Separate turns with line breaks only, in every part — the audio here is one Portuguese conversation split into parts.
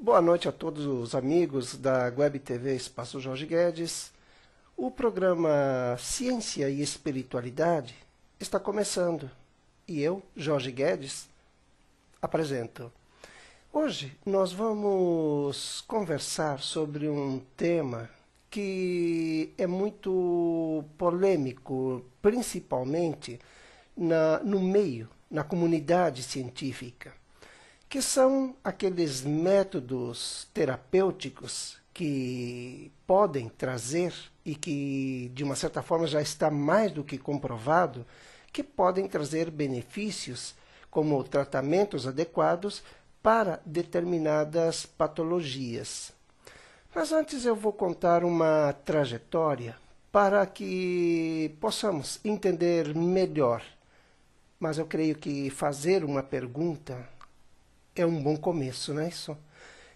Boa noite a todos os amigos da Web TV Espaço Jorge Guedes. O programa Ciência e Espiritualidade está começando e eu, Jorge Guedes, apresento. Hoje nós vamos conversar sobre um tema que é muito polêmico, principalmente na comunidade científica, que são aqueles métodos terapêuticos que podem trazer e que, de uma certa forma, já está mais do que comprovado, que podem trazer benefícios como tratamentos adequados para determinadas patologias. Mas antes eu vou contar uma trajetória para que possamos entender melhor. Mas eu creio que fazer uma pergunta é um bom começo, não é isso?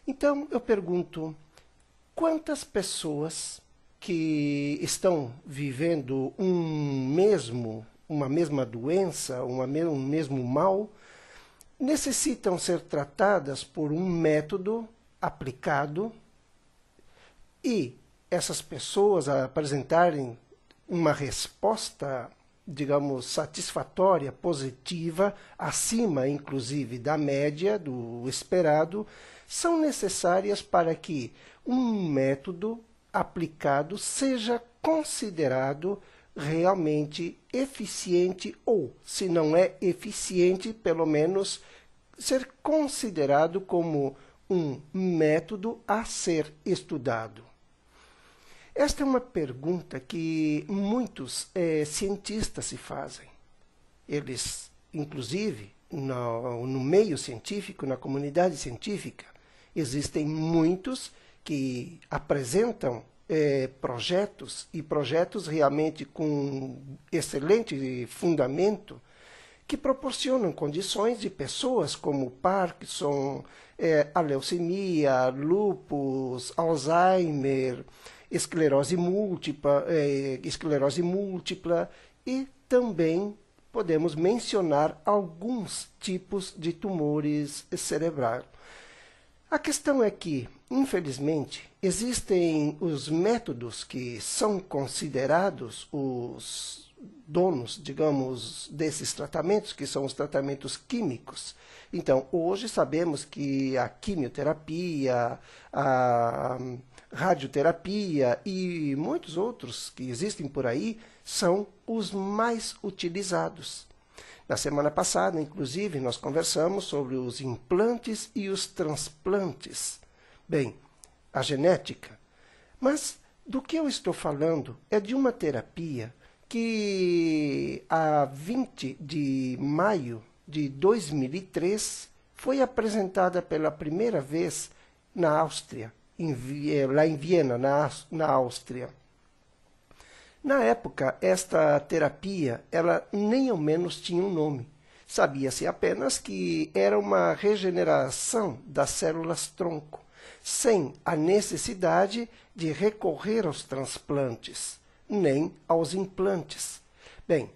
Então, eu pergunto, quantas pessoas que estão vivendo uma mesma doença, um mesmo mal, necessitam ser tratadas por um método aplicado e essas pessoas apresentarem uma resposta, digamos, satisfatória, positiva, acima, inclusive, da média, do esperado, são necessárias para que um método aplicado seja considerado realmente eficiente ou, se não é eficiente, pelo menos ser considerado como um método a ser estudado. Esta é uma pergunta que muitos cientistas se fazem. Eles, inclusive, no meio científico, na comunidade científica, existem muitos que apresentam projetos realmente com excelente fundamento, que proporcionam condições de pessoas como Parkinson, a leucemia, lúpus, Alzheimer, esclerose múltipla e também podemos mencionar alguns tipos de tumores cerebrais. A questão é que, infelizmente, existem os métodos que são considerados os donos, digamos, desses tratamentos, que são os tratamentos químicos. Então, hoje sabemos que a quimioterapia, a radioterapia e muitos outros que existem por aí são os mais utilizados. Na semana passada, inclusive, nós conversamos sobre os implantes e os transplantes. Bem, a genética. Mas do que eu estou falando é de uma terapia que, a 20 de maio de 2003, foi apresentada pela primeira vez na Áustria, lá em Viena, na Áustria. Na época, esta terapia, ela nem ao menos tinha um nome. Sabia-se apenas que era uma regeneração das células-tronco, sem a necessidade de recorrer aos transplantes, nem aos implantes. Bem,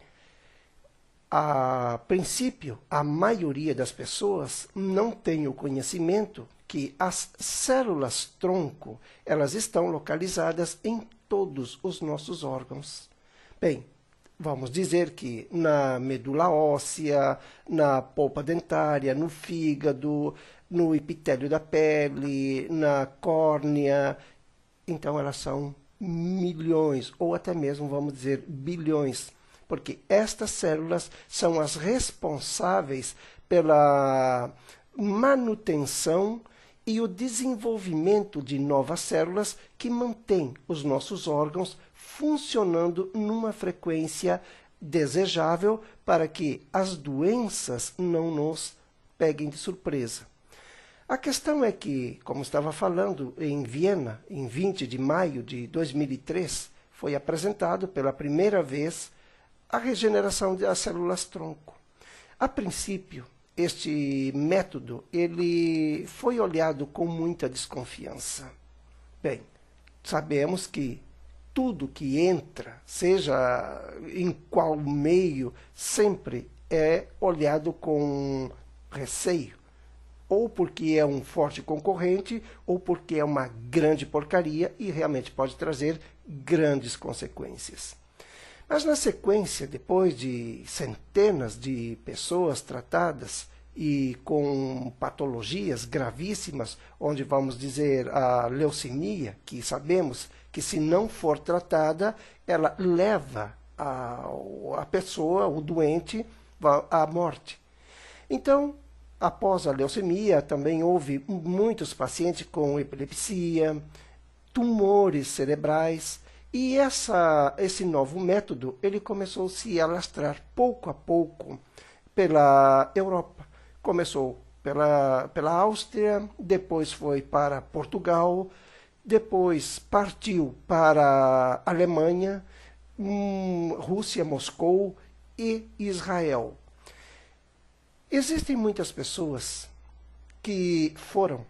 a princípio, a maioria das pessoas não tem o conhecimento que as células-tronco, elas estão localizadas em todos os nossos órgãos. Bem, vamos dizer que na medula óssea, na polpa dentária, no fígado, no epitélio da pele, na córnea. Então, elas são milhões, ou até mesmo, vamos dizer, bilhões, porque estas células são as responsáveis pela manutenção e o desenvolvimento de novas células que mantêm os nossos órgãos funcionando numa frequência desejável para que as doenças não nos peguem de surpresa. A questão é que, como estava falando, em Viena, em 20 de maio de 2003, foi apresentado pela primeira vez a regeneração das células-tronco. A princípio, este método ele foi olhado com muita desconfiança. Bem, sabemos que tudo que entra, seja em qual meio, sempre é olhado com receio. ou porque é um forte concorrente, ou porque é uma grande porcaria e realmente pode trazer grandes consequências. Mas na sequência, depois de centenas de pessoas tratadas e com patologias gravíssimas, onde vamos dizer a leucemia, que sabemos que se não for tratada, ela leva a pessoa, o doente, à morte. Então, após a leucemia, também houve muitos pacientes com epilepsia, tumores cerebrais, e esse novo método ele começou a se alastrar pouco a pouco pela Europa. Começou pela Áustria, depois foi para Portugal, depois partiu para a Alemanha, Rússia, Moscou e Israel. Existem muitas pessoas que foram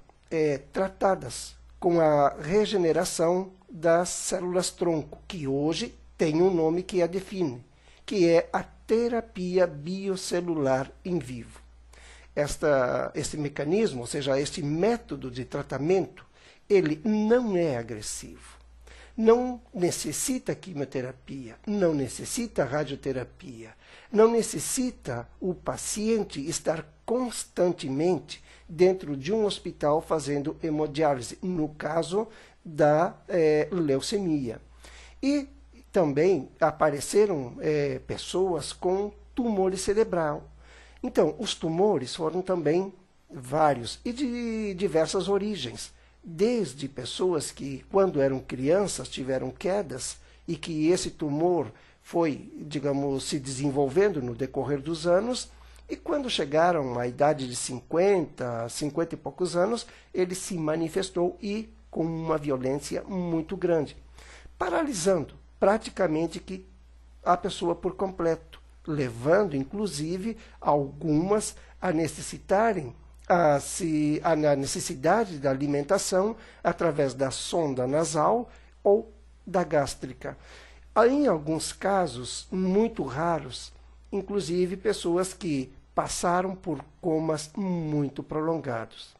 tratadas com a regeneração das células-tronco, que hoje tem um nome que a define, que é a terapia biocelular in vivo. Este mecanismo, ou seja, este método de tratamento, ele não é agressivo. Não necessita quimioterapia, não necessita radioterapia, não necessita o paciente estar constantemente dentro de um hospital fazendo hemodiálise, no caso da leucemia. E também apareceram pessoas com tumor cerebral. Então, os tumores foram também vários e de diversas origens. Desde pessoas que, quando eram crianças, tiveram quedas e que esse tumor foi, digamos, se desenvolvendo no decorrer dos anos, e quando chegaram à idade de 50 e poucos anos, ele se manifestou e com uma violência muito grande, paralisando praticamente que a pessoa por completo, levando inclusive algumas a necessitarem a necessidade da alimentação através da sonda nasal ou da gástrica. Em alguns casos, muito raros, inclusive pessoas que passaram por comas muito prolongados.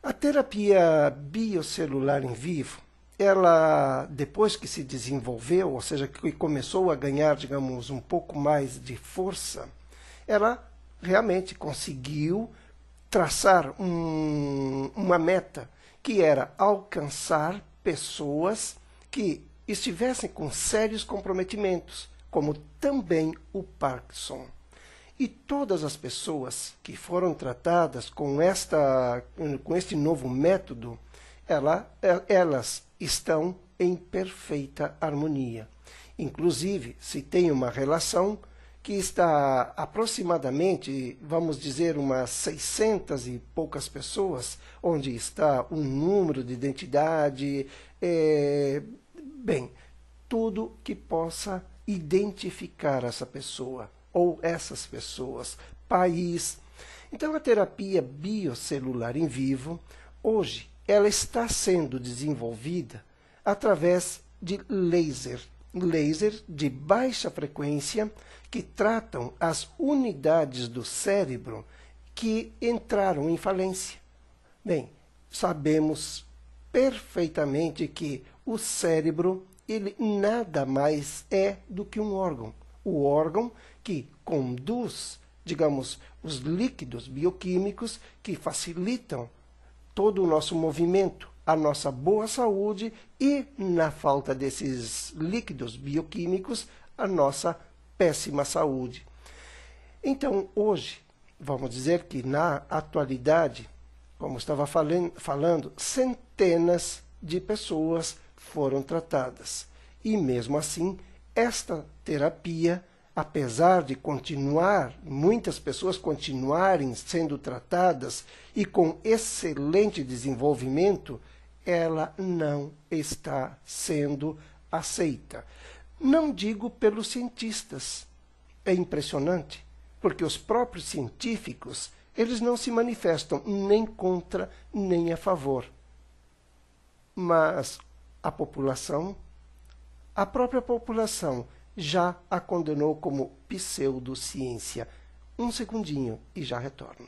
A terapia biocelular in vivo, ela, depois que se desenvolveu, ou seja, que começou a ganhar, digamos, um pouco mais de força, ela realmente conseguiu traçar uma meta, que era alcançar pessoas que estivessem com sérios comprometimentos, como também o Parkinson. E todas as pessoas que foram tratadas com este novo método, elas estão em perfeita harmonia. Inclusive, se tem uma relação que está aproximadamente, vamos dizer, umas 600 e poucas pessoas, onde está um número de identidade, tudo que possa identificar essa pessoa, ou essas pessoas, país. Então, a terapia biocelular in vivo, hoje, ela está sendo desenvolvida através de laser de baixa frequência que tratam as unidades do cérebro que entraram em falência. Bem, sabemos perfeitamente que o cérebro, ele nada mais é do que um órgão. O órgão que conduz, digamos, os líquidos bioquímicos que facilitam todo o nosso movimento, a nossa boa saúde e, na falta desses líquidos bioquímicos, a nossa péssima saúde. Então, hoje, vamos dizer que na atualidade, como estava falando, centenas de pessoas foram tratadas. E mesmo assim, esta terapia, apesar de muitas pessoas continuarem sendo tratadas e com excelente desenvolvimento, ela não está sendo aceita. Não digo pelos cientistas. É impressionante, porque os próprios científicos, eles não se manifestam nem contra, nem a favor. Mas a própria população, já a condenou como pseudociência. Um segundinho e já retorno.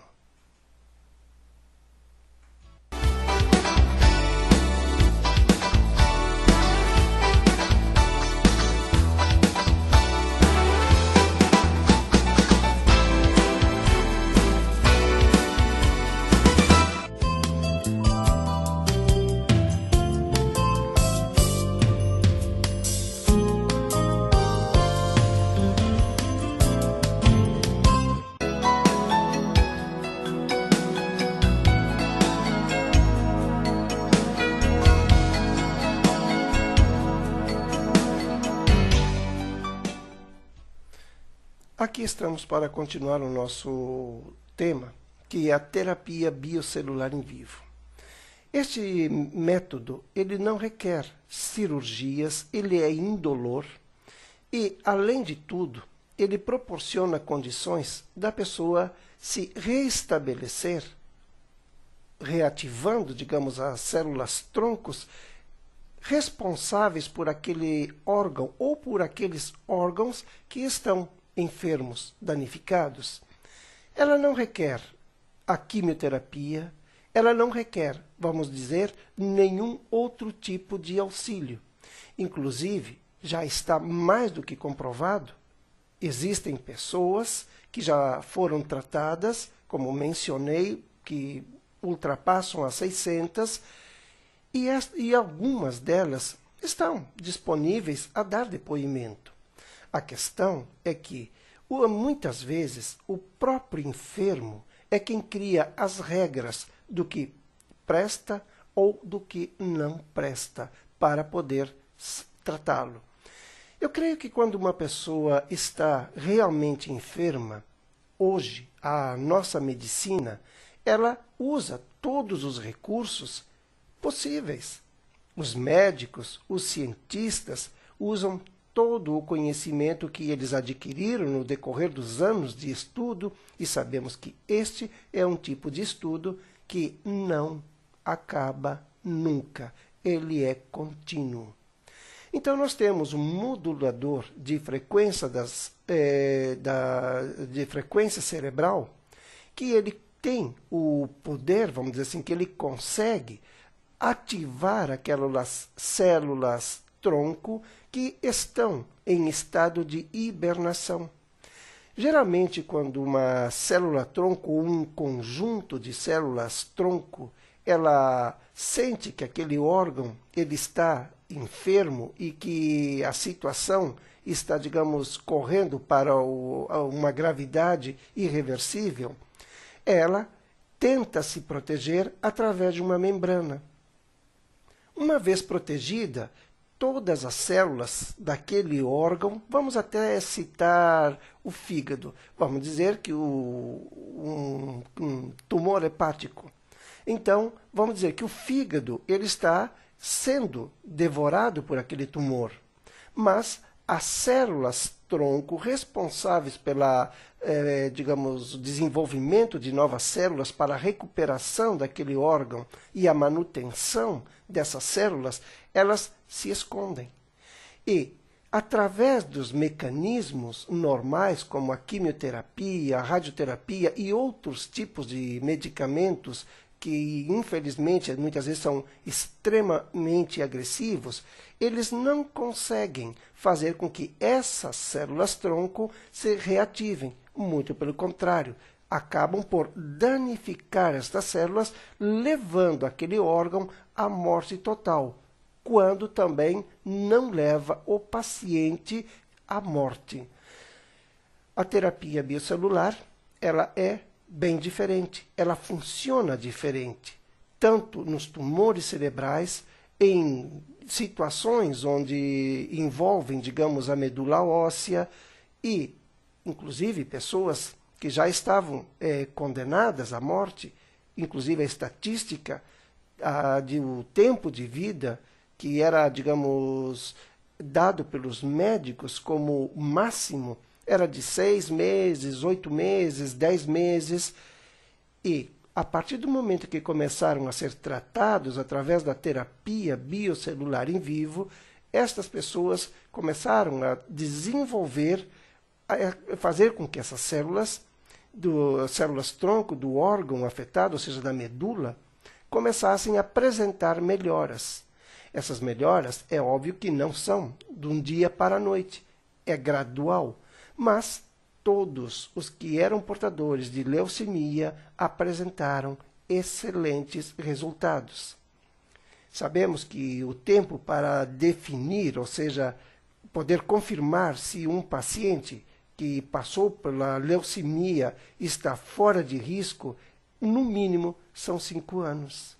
Aqui estamos para continuar o nosso tema, que é a terapia biocelular em vivo. Este método, ele não requer cirurgias, ele é indolor e, além de tudo, ele proporciona condições da pessoa se reestabelecer, reativando, digamos, as células troncos responsáveis por aquele órgão ou por aqueles órgãos que estão enfermos, danificados. Ela não requer a quimioterapia, ela não requer, vamos dizer, nenhum outro tipo de auxílio. Inclusive, já está mais do que comprovado, existem pessoas que já foram tratadas, como mencionei, que ultrapassam as 600, e algumas delas estão disponíveis a dar depoimento. A questão é que, muitas vezes, o próprio enfermo é quem cria as regras do que presta ou do que não presta para poder tratá-lo. Eu creio que quando uma pessoa está realmente enferma, hoje a nossa medicina, ela usa todos os recursos possíveis. Os médicos, os cientistas usam todo o conhecimento que eles adquiriram no decorrer dos anos de estudo, e sabemos que este é um tipo de estudo que não acaba nunca, ele é contínuo. Então, nós temos um modulador de frequência, de frequência cerebral, que ele tem o poder, vamos dizer assim, que ele consegue ativar aquelas células tronco que estão em estado de hibernação. Geralmente, quando uma célula tronco ou um conjunto de células tronco, ela sente que aquele órgão ele está enfermo e que a situação está, digamos, correndo para uma gravidade irreversível, ela tenta se proteger através de uma membrana. Uma vez protegida, todas as células daquele órgão, vamos até citar o fígado, vamos dizer que um tumor hepático. Então, vamos dizer que o fígado ele está sendo devorado por aquele tumor, mas as células tronco responsáveis pela, digamos, desenvolvimento de novas células para a recuperação daquele órgão e a manutenção dessas células, elas se escondem. E, através dos mecanismos normais, como a quimioterapia, a radioterapia e outros tipos de medicamentos que, infelizmente, muitas vezes são extremamente agressivos, eles não conseguem fazer com que essas células-tronco se reativem. Muito pelo contrário, acabam por danificar estas células, levando aquele órgão à morte total, quando também não leva o paciente à morte. A terapia biocelular, ela é bem diferente, ela funciona diferente, tanto nos tumores cerebrais, em situações onde envolvem, digamos, a medula óssea e, inclusive, pessoas que já estavam condenadas à morte, inclusive a estatística do tempo de vida que era, digamos, dado pelos médicos como máximo, era de 6 meses, 8 meses, 10 meses. E, a partir do momento que começaram a ser tratados através da terapia biocelular em vivo, estas pessoas começaram a desenvolver, a fazer com que essas células, células-tronco do órgão afetado, ou seja, da medula, começassem a apresentar melhoras. Essas melhoras, é óbvio que não são de um dia para a noite, é gradual, mas todos os que eram portadores de leucemia apresentaram excelentes resultados. Sabemos que o tempo para definir, ou seja, poder confirmar se um paciente que passou pela leucemia está fora de risco, no mínimo são 5 anos.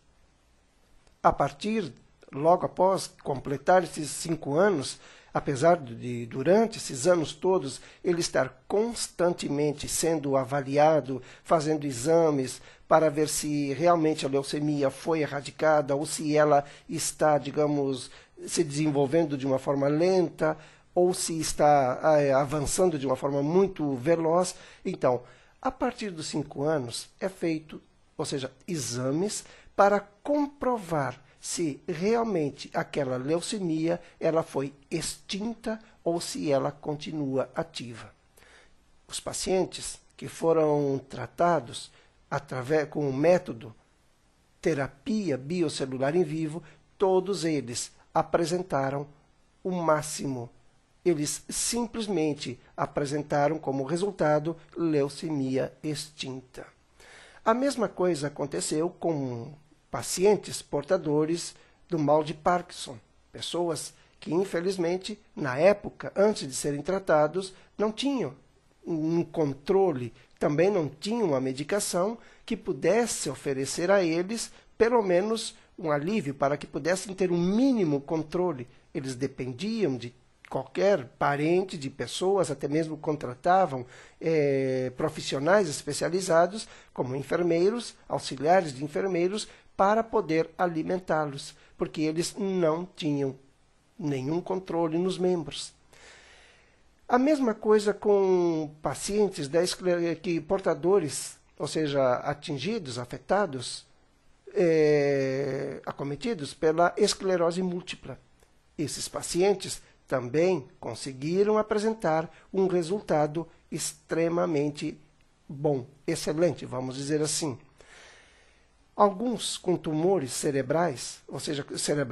A partir, logo após completar esses 5 anos, apesar de, durante esses anos todos, ele estar constantemente sendo avaliado, fazendo exames para ver se realmente a leucemia foi erradicada ou se ela está, digamos, se desenvolvendo de uma forma lenta ou se está avançando de uma forma muito veloz. Então, a partir dos 5 anos é feito, ou seja, exames para comprovar se realmente aquela leucemia ela foi extinta ou se ela continua ativa. Os pacientes que foram tratados com o método terapia biocelular em vivo, todos eles apresentaram o máximo. Eles simplesmente apresentaram como resultado leucemia extinta. A mesma coisa aconteceu com pacientes portadores do mal de Parkinson, pessoas que, infelizmente, na época, antes de serem tratados, não tinham um controle, também não tinham uma medicação que pudesse oferecer a eles, pelo menos, um alívio, para que pudessem ter um mínimo controle. Eles dependiam de qualquer parente, de pessoas, até mesmo contratavam profissionais especializados, como enfermeiros, auxiliares de enfermeiros, para poder alimentá-los, porque eles não tinham nenhum controle nos membros. A mesma coisa com pacientes portadores, ou seja, atingidos, afetados, acometidos pela esclerose múltipla. Esses pacientes também conseguiram apresentar um resultado extremamente bom, excelente, vamos dizer assim. Alguns com tumores cerebrais, ou seja,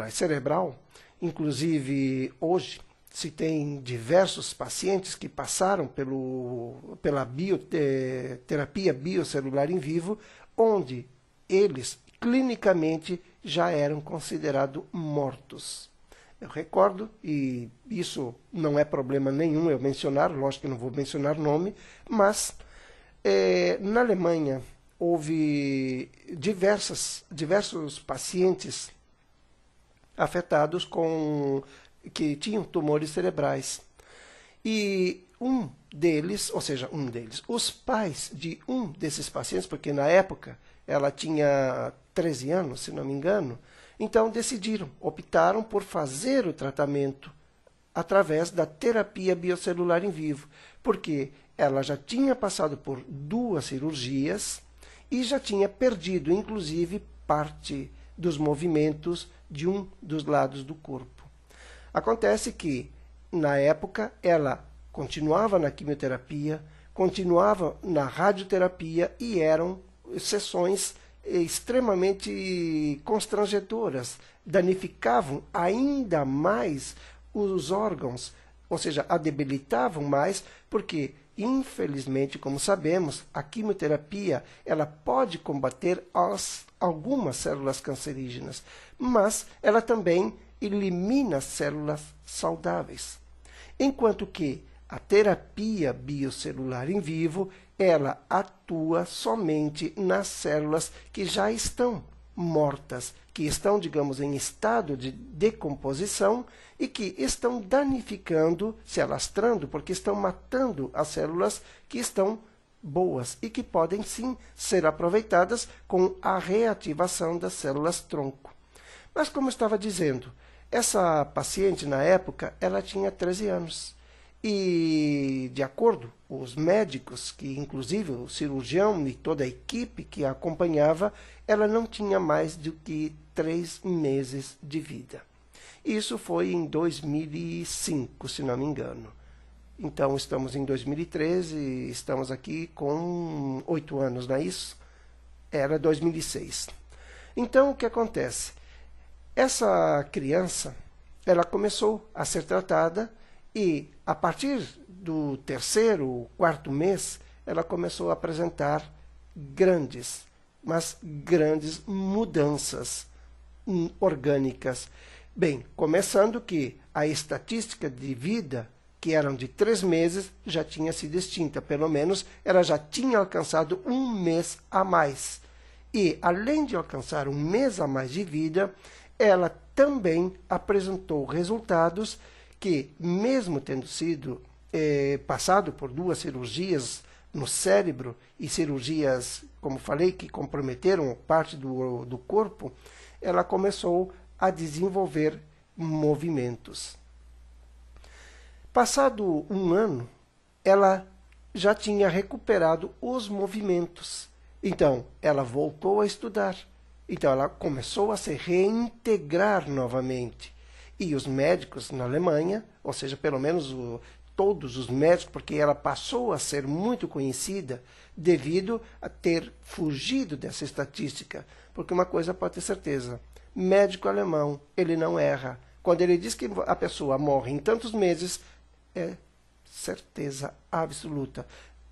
cerebral, inclusive hoje se tem diversos pacientes que passaram pela terapia biocelular em vivo, onde eles clinicamente já eram considerados mortos. Eu recordo, e isso não é problema nenhum eu mencionar, lógico que não vou mencionar nome, mas na Alemanha houve diversos pacientes afetados que tinham tumores cerebrais. E os pais de um desses pacientes, porque na época ela tinha 13 anos, se não me engano, então optaram por fazer o tratamento através da terapia biocelular em vivo, porque ela já tinha passado por 2 cirurgias e já tinha perdido, inclusive, parte dos movimentos de um dos lados do corpo. Acontece que, na época, ela continuava na quimioterapia, continuava na radioterapia e eram sessões extremamente constrangedoras, danificavam ainda mais os órgãos, ou seja, a debilitavam mais, porque, infelizmente, como sabemos, a quimioterapia ela pode combater algumas células cancerígenas, mas ela também elimina células saudáveis. Enquanto que a terapia biocelular em vivo, ela atua somente nas células que já estão mortas, que estão, digamos, em estado de decomposição e que estão danificando, se alastrando, porque estão matando as células que estão boas e que podem sim ser aproveitadas com a reativação das células tronco. Mas, como eu estava dizendo, essa paciente, na época, ela tinha 13 anos. E, de acordo com os médicos, que inclusive o cirurgião e toda a equipe que a acompanhava, ela não tinha mais do que 3 meses de vida. Isso foi em 2005, se não me engano. Então, estamos em 2013, estamos aqui com 8 anos, não é isso? Era 2006. Então, o que acontece? Essa criança, ela começou a ser tratada e, a partir do 3º, 4º mês, ela começou a apresentar grandes mudanças orgânicas. Bem, começando que a estatística de vida, que eram de 3 meses, já tinha sido extinta. Pelo menos, ela já tinha alcançado 1 mês a mais. E, além de alcançar 1 mês a mais de vida, ela também apresentou resultados que, mesmo tendo sido passado por 2 cirurgias no cérebro e cirurgias, como falei, que comprometeram parte do corpo, ela começou a desenvolver movimentos. Passado um ano, ela já tinha recuperado os movimentos. Então, ela voltou a estudar. Então, ela começou a se reintegrar novamente. E os médicos na Alemanha, ou seja, pelo menos todos os médicos, porque ela passou a ser muito conhecida devido a ter fugido dessa estatística. Porque uma coisa pode ter certeza, médico alemão, ele não erra. Quando ele diz que a pessoa morre em tantos meses, é certeza absoluta.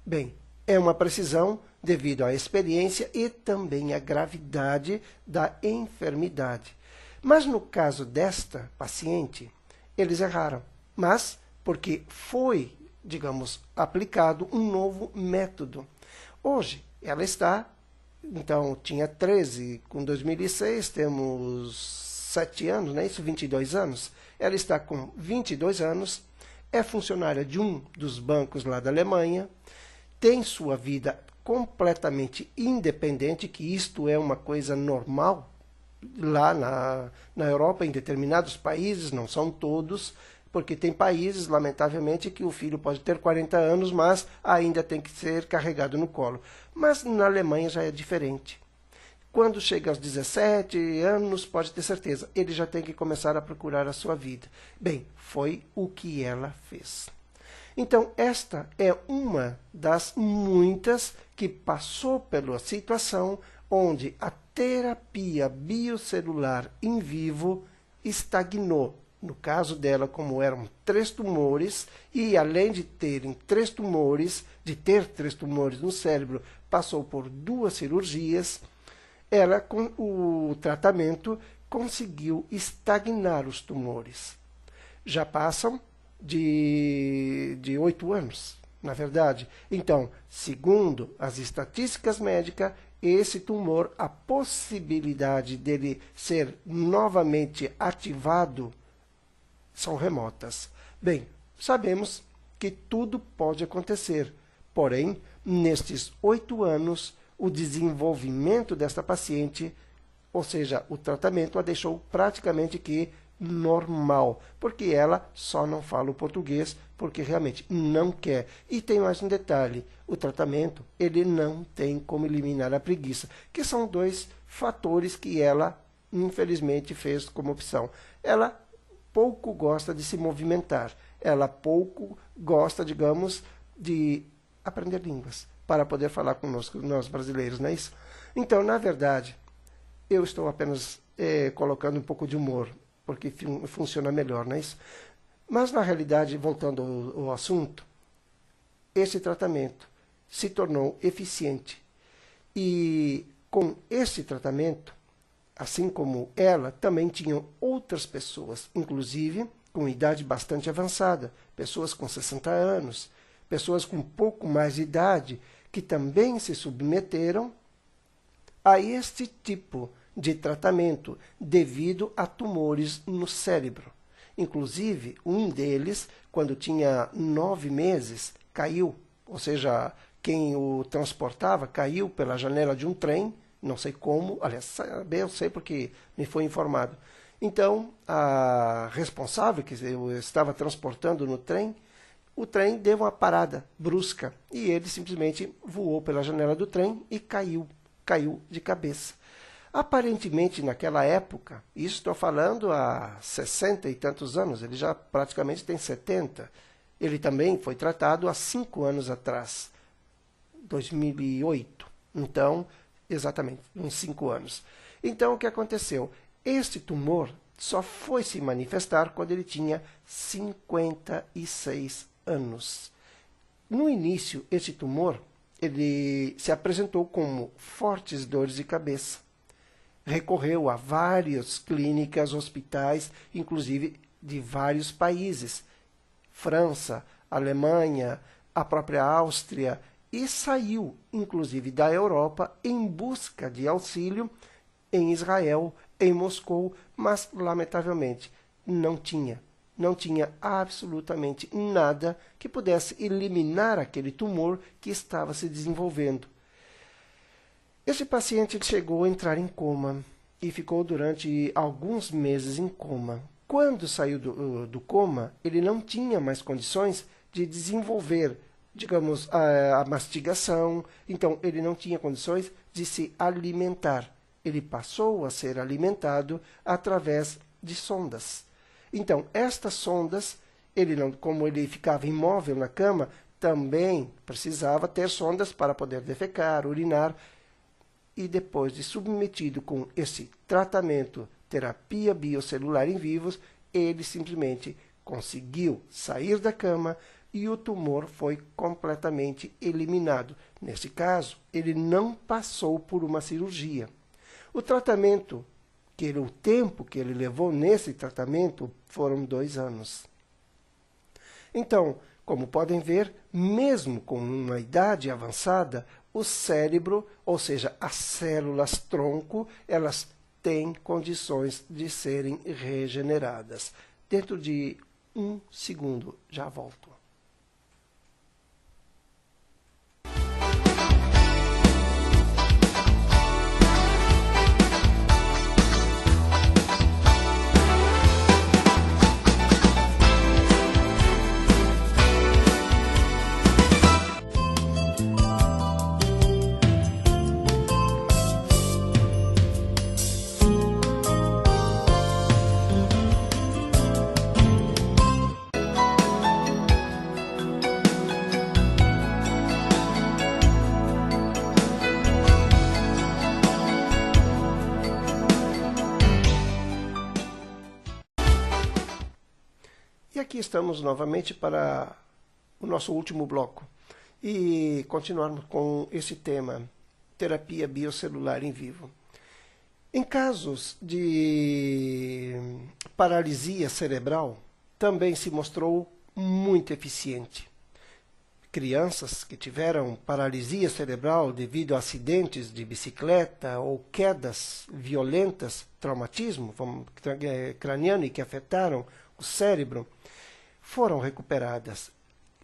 Bem, é uma precisão devido à experiência e também à gravidade da enfermidade. Mas no caso desta paciente, eles erraram. Mas porque foi, digamos, aplicado um novo método. Hoje, ela está, então, tinha 13, com 2006 temos 7 anos, não é isso? 22 anos. Ela está com 22 anos, é funcionária de um dos bancos lá da Alemanha, tem sua vida completamente independente, que isto é uma coisa normal lá na Europa, em determinados países, não são todos, porque tem países, lamentavelmente, que o filho pode ter 40 anos, mas ainda tem que ser carregado no colo. Mas na Alemanha já é diferente. Quando chega aos 17 anos, pode ter certeza, ele já tem que começar a procurar a sua vida. Bem, foi o que ela fez. Então, esta é uma das muitas que passou pela situação onde a terapia biocelular em vivo estagnou. No caso dela, como eram 3 tumores, e além de ter 3 tumores no cérebro, passou por 2 cirurgias, ela, com o tratamento, conseguiu estagnar os tumores. Já passam de 8 anos, na verdade. Então, segundo as estatísticas médicas, esse tumor, a possibilidade dele ser novamente ativado são remotas. Bem, sabemos que tudo pode acontecer, porém, nestes 8 anos, o desenvolvimento desta paciente, ou seja, o tratamento a deixou praticamente que normal, porque ela só não fala o português, porque realmente não quer. E tem mais um detalhe, o tratamento, ele não tem como eliminar a preguiça, que são 2 fatores que ela, infelizmente, fez como opção. Ela pouco gosta de se movimentar, ela pouco gosta, digamos, de aprender línguas, para poder falar conosco, nós brasileiros, não é isso? Então, na verdade, eu estou apenas colocando um pouco de humor, porque funciona melhor, não é isso? Mas, na realidade, voltando ao assunto, esse tratamento se tornou eficiente. E com esse tratamento, assim como ela, também tinham outras pessoas, inclusive com idade bastante avançada, pessoas com 60 anos, pessoas com um pouco mais de idade, que também se submeteram a este tipo de tratamento devido a tumores no cérebro. Inclusive, um deles, quando tinha 9 meses, caiu, ou seja, quem o transportava caiu pela janela de um trem, não sei como, aliás, eu sei porque me foi informado. Então, a responsável que eu estava transportando no trem, o trem deu uma parada brusca e ele simplesmente voou pela janela do trem e caiu de cabeça. Aparentemente, naquela época, isso estou falando há 60 e tantos anos, ele já praticamente tem 70. Ele também foi tratado há 5 anos atrás, 2008. Então, exatamente, uns 5 anos. Então, o que aconteceu? Este tumor só foi se manifestar quando ele tinha 56 anos. No início, esse tumor ele se apresentou como fortes dores de cabeça. Recorreu a várias clínicas, hospitais, inclusive de vários países. França, Alemanha, a própria Áustria, e saiu, inclusive, da Europa em busca de auxílio em Israel, em Moscou, mas, lamentavelmente, não tinha. não tinha absolutamente nada que pudesse eliminar aquele tumor que estava se desenvolvendo. Esse paciente chegou a entrar em coma e ficou durante alguns meses em coma. Quando saiu do coma, ele não tinha mais condições de desenvolver, digamos, a mastigação, então ele não tinha condições de se alimentar. Ele passou a ser alimentado através de sondas. Então, estas sondas, como ele ficava imóvel na cama, também precisava ter sondas para poder defecar, urinar. E depois de submetido com esse tratamento, terapia biocelular em vivos, ele simplesmente conseguiu sair da cama e o tumor foi completamente eliminado. Nesse caso, ele não passou por uma cirurgia. O tratamento, o tempo que ele levou nesse tratamento foram 2 anos. Então, como podem ver, mesmo com uma idade avançada, o cérebro, ou seja, as células tronco, elas têm condições de serem regeneradas. Dentro de 1 segundo, já volto. E aqui estamos novamente para o nosso último bloco e continuarmos com esse tema, terapia biocelular em vivo. Em casos de paralisia cerebral, também se mostrou muito eficiente. Crianças que tiveram paralisia cerebral devido a acidentes de bicicleta ou quedas violentas, traumatismo craniano que afetaram o cérebro, foram recuperadas.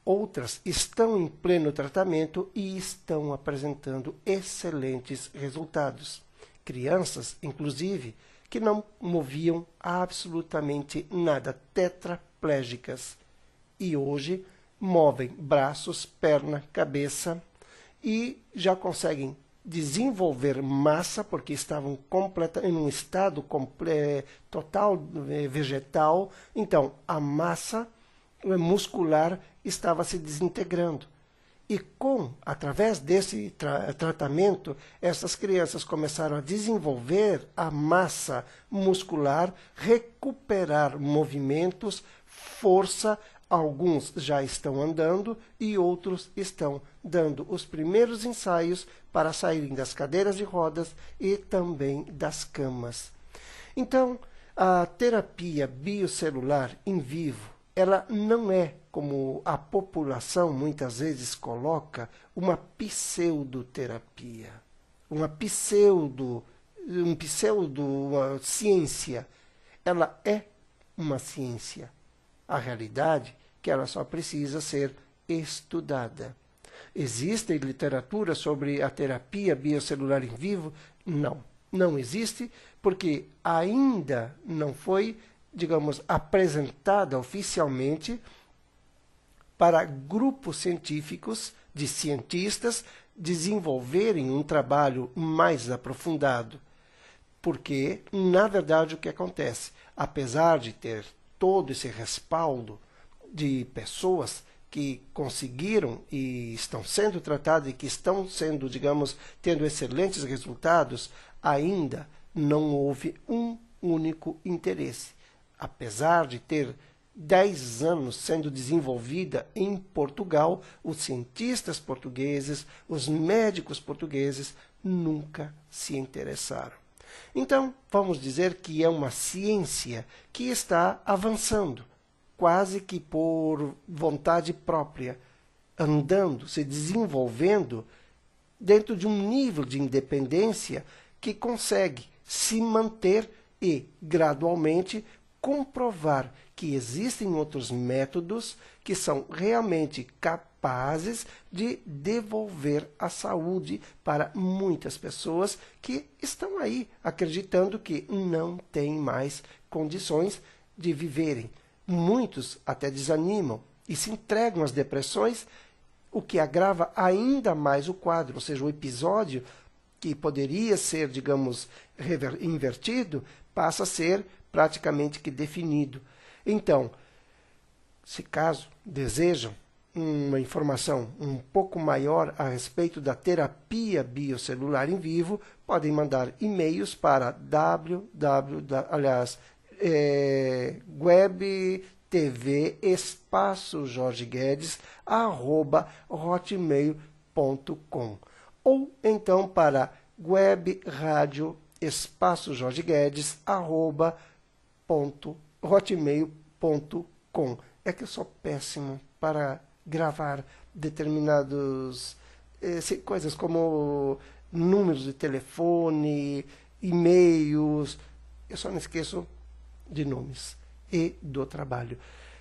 Outras estão em pleno tratamento e estão apresentando excelentes resultados. Crianças, inclusive, que não moviam absolutamente nada, tetraplégicas, e hoje movem braços, perna, cabeça e já conseguem desenvolver massa, porque estavam em um estado total vegetal. Então, a massa muscular estava se desintegrando. E através desse tratamento, essas crianças começaram a desenvolver a massa muscular, recuperar movimentos, força. Alguns já estão andando e outros estão dando os primeiros ensaios para saírem das cadeiras de rodas e também das camas. Então, a terapia biocelular em vivo, ela não é, como a população muitas vezes coloca, uma pseudoterapia, uma ciência. Ela é uma ciência. A realidade é que ela só precisa ser estudada. Existe literatura sobre a terapia biocelular em vivo? Não, não existe, porque ainda não foi, digamos, apresentada oficialmente para grupos científicos, de cientistas, desenvolverem um trabalho mais aprofundado. Porque, na verdade, o que acontece? Apesar de ter todo esse respaldo de pessoas que conseguiram e estão sendo tratadas e que estão sendo, digamos, tendo excelentes resultados, ainda não houve um único interesse. Apesar de ter 10 anos sendo desenvolvida em Portugal, os cientistas portugueses, os médicos portugueses nunca se interessaram. Então, vamos dizer que é uma ciência que está avançando, quase que por vontade própria, andando, se desenvolvendo dentro de um nível de independência que consegue se manter e, gradualmente, comprovar que existem outros métodos que são realmente capazes de devolver a saúde para muitas pessoas que estão aí acreditando que não têm mais condições de viverem. Muitos até desanimam e se entregam às depressões, o que agrava ainda mais o quadro, ou seja, o episódio que poderia ser, digamos, invertido, passa a ser praticamente que definido. Então, se caso desejam uma informação um pouco maior a respeito da terapia biocelular em vivo, podem mandar e-mails para www.webtv-jorgeguedes@hotmail.com ou então para webradio-espaço-jorgeguedes@hotmail.com. É que eu sou péssimo para gravar determinados coisas como números de telefone, e-mails. Eu só não esqueço de nomes e do trabalho.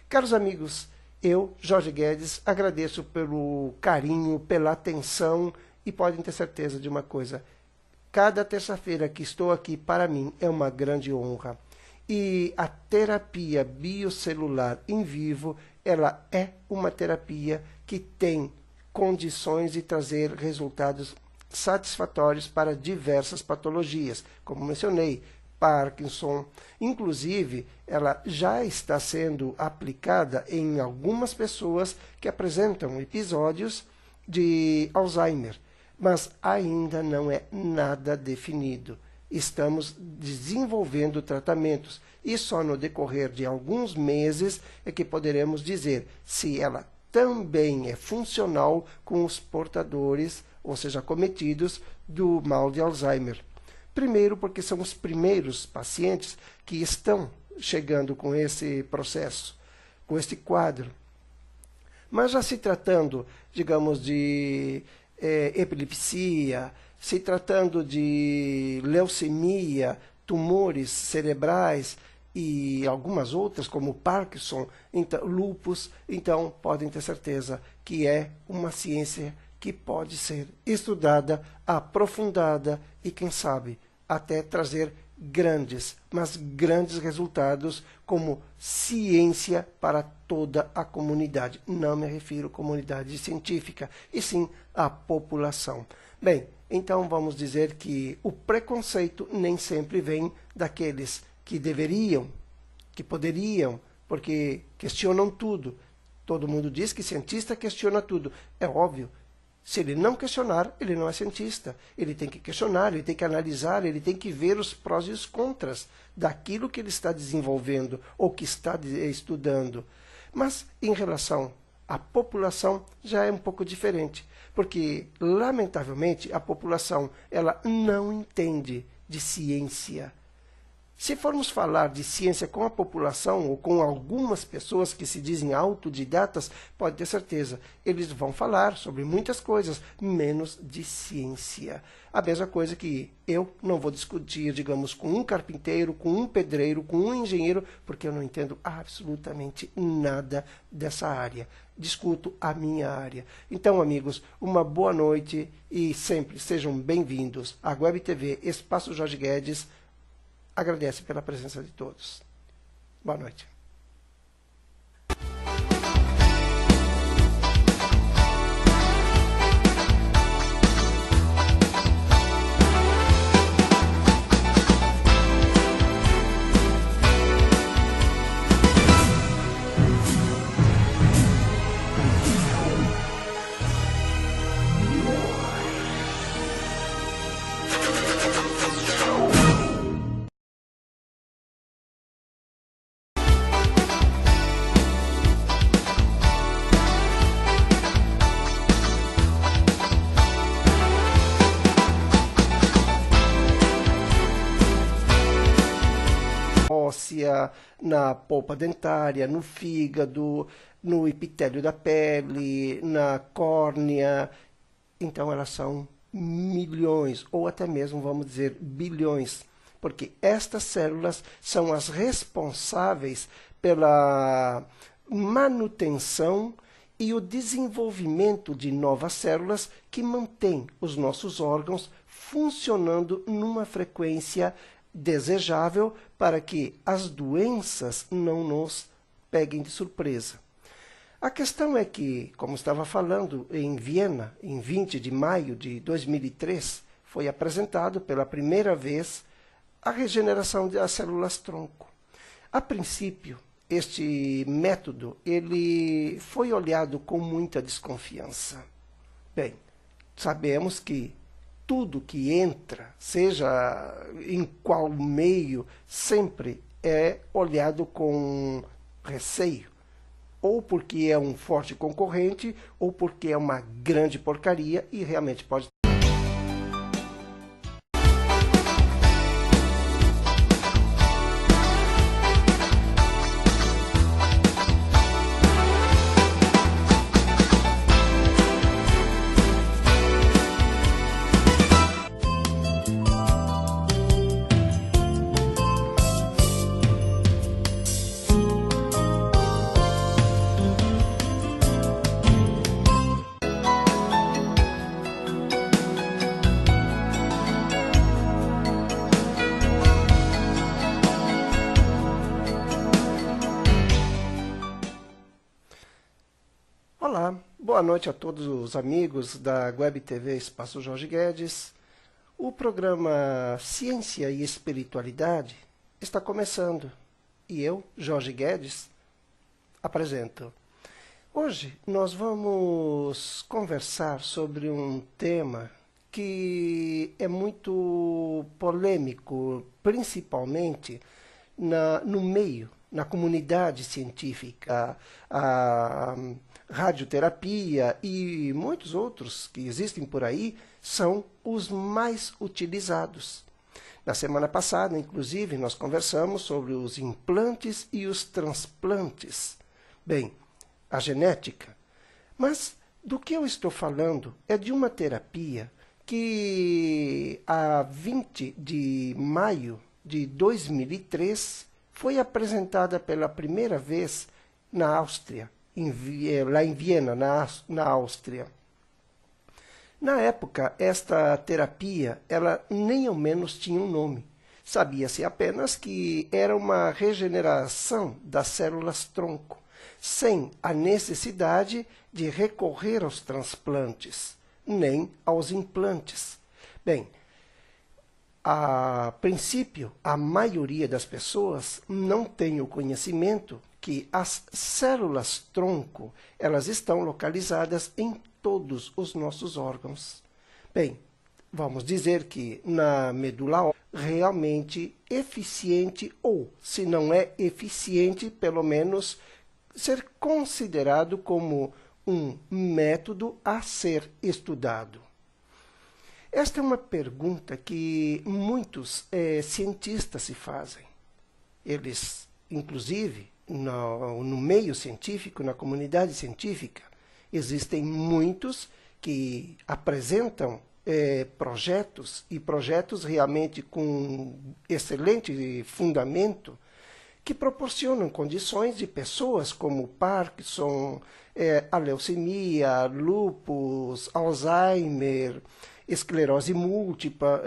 Caros amigos, eu, Jorge Guedes, agradeço pelo carinho, pela atenção e podem ter certeza de uma coisa. Cada terça-feira que estou aqui, para mim, é uma grande honra. E a terapia biocelular em vivo, ela é uma terapia que tem condições de trazer resultados satisfatórios para diversas patologias, como mencionei, Parkinson. Inclusive, ela já está sendo aplicada em algumas pessoas que apresentam episódios de Alzheimer, mas ainda não é nada definido. Estamos desenvolvendo tratamentos e só no decorrer de alguns meses é que poderemos dizer se ela também é funcional com os portadores, ou seja, acometidos do mal de Alzheimer. Primeiro, porque são os primeiros pacientes que estão chegando com esse processo, com este quadro. Mas já se tratando, digamos, de epilepsia, se tratando de leucemia, tumores cerebrais e algumas outras, como Parkinson, então, lúpus, então podem ter certeza que é uma ciência que pode ser estudada, aprofundada e, quem sabe, até trazer grandes, mas grandes resultados como ciência para toda a comunidade. Não me refiro à comunidade científica, e sim à população. Bem, então vamos dizer que o preconceito nem sempre vem daqueles que deveriam, que poderiam, porque questionam tudo. Todo mundo diz que cientista questiona tudo. É óbvio. Se ele não questionar, ele não é cientista. Ele tem que questionar, ele tem que analisar, ele tem que ver os prós e os contras daquilo que ele está desenvolvendo ou que está estudando. Mas, em relação à população, já é um pouco diferente. Porque, lamentavelmente, a população ela não entende de ciência. Se formos falar de ciência com a população ou com algumas pessoas que se dizem autodidatas, pode ter certeza, eles vão falar sobre muitas coisas, menos de ciência. A mesma coisa que eu não vou discutir, digamos, com um carpinteiro, com um pedreiro, com um engenheiro, porque eu não entendo absolutamente nada dessa área. Discuto a minha área. Então, amigos, uma boa noite e sempre sejam bem-vindos à Web TV Espaço Jorge Guedes. Agradece pela presença de todos. Boa noite. Óssea, na polpa dentária, no fígado, no epitélio da pele, na córnea. Então, elas são milhões, ou até mesmo, vamos dizer, bilhões. porque estas células são as responsáveis pela manutenção e o desenvolvimento de novas células que mantêm os nossos órgãos funcionando numa frequência desejável para que as doenças não nos peguem de surpresa. A questão é que, como estava falando, em Viena, em 20 de maio de 2003, foi apresentado pela primeira vez a regeneração das células-tronco. A princípio, este método ele foi olhado com muita desconfiança. Bem, sabemos que tudo que entra, seja em qual meio, sempre é olhado com receio. Ou porque é um forte concorrente, ou porque é uma grande porcaria e realmente pode. Olá, boa noite a todos os amigos da Web TV Espaço Jorge Guedes. O programa Ciência e Espiritualidade está começando e eu, Jorge Guedes, apresento. Hoje nós vamos conversar sobre um tema que é muito polêmico, principalmente no meio, na comunidade científica, a radioterapia e muitos outros que existem por aí são os mais utilizados. Na semana passada, inclusive, nós conversamos sobre os implantes e os transplantes. Bem, a genética. Mas do que eu estou falando é de uma terapia que, a 20 de maio de 2003, foi apresentada pela primeira vez na Áustria, lá em Viena, na Áustria. Na época, esta terapia, ela nem ao menos tinha um nome. Sabia-se apenas que era uma regeneração das células-tronco, sem a necessidade de recorrer aos transplantes, nem aos implantes. Bem, a princípio, a maioria das pessoas não tem o conhecimento que as células-tronco, elas estão localizadas em todos os nossos órgãos. Bem, vamos dizer que na medula óssea, realmente eficiente, ou, se não é eficiente, pelo menos ser considerado como um método a ser estudado. Esta é uma pergunta que muitos cientistas se fazem. Eles, inclusive, no meio científico, na comunidade científica, existem muitos que apresentam projetos, e projetos realmente com excelente fundamento, que proporcionam condições de pessoas como Parkinson, a leucemia, lúpus, Alzheimer, esclerose múltipla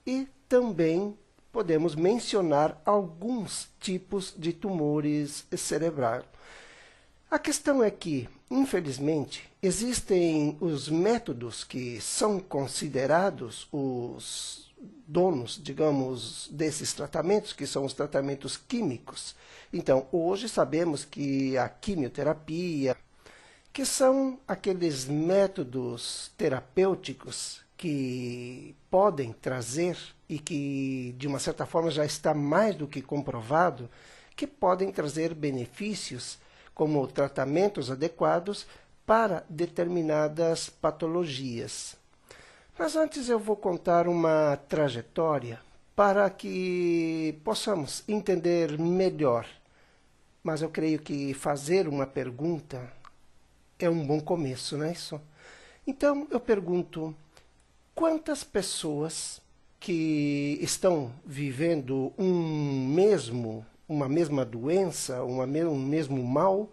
e também podemos mencionar alguns tipos de tumores cerebrais. A questão é que, infelizmente, existem os métodos que são considerados os donos, digamos, desses tratamentos, que são os tratamentos químicos. Então, hoje sabemos que a quimioterapia, que são aqueles métodos terapêuticos que podem trazer e que, de uma certa forma, já está mais do que comprovado, que podem trazer benefícios como tratamentos adequados para determinadas patologias. Mas antes eu vou contar uma trajetória para que possamos entender melhor. Mas eu creio que fazer uma pergunta é um bom começo, não é isso? Então eu pergunto, quantas pessoas que estão vivendo uma mesma doença, um mesmo mal,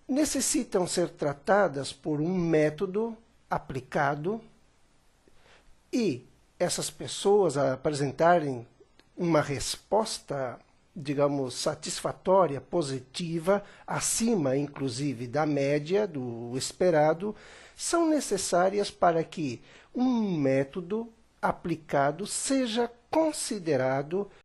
necessitam ser tratadas por um método aplicado e essas pessoas apresentarem uma resposta, digamos, satisfatória, positiva, acima, inclusive, da média, do esperado, são necessárias para que um método aplicado seja considerado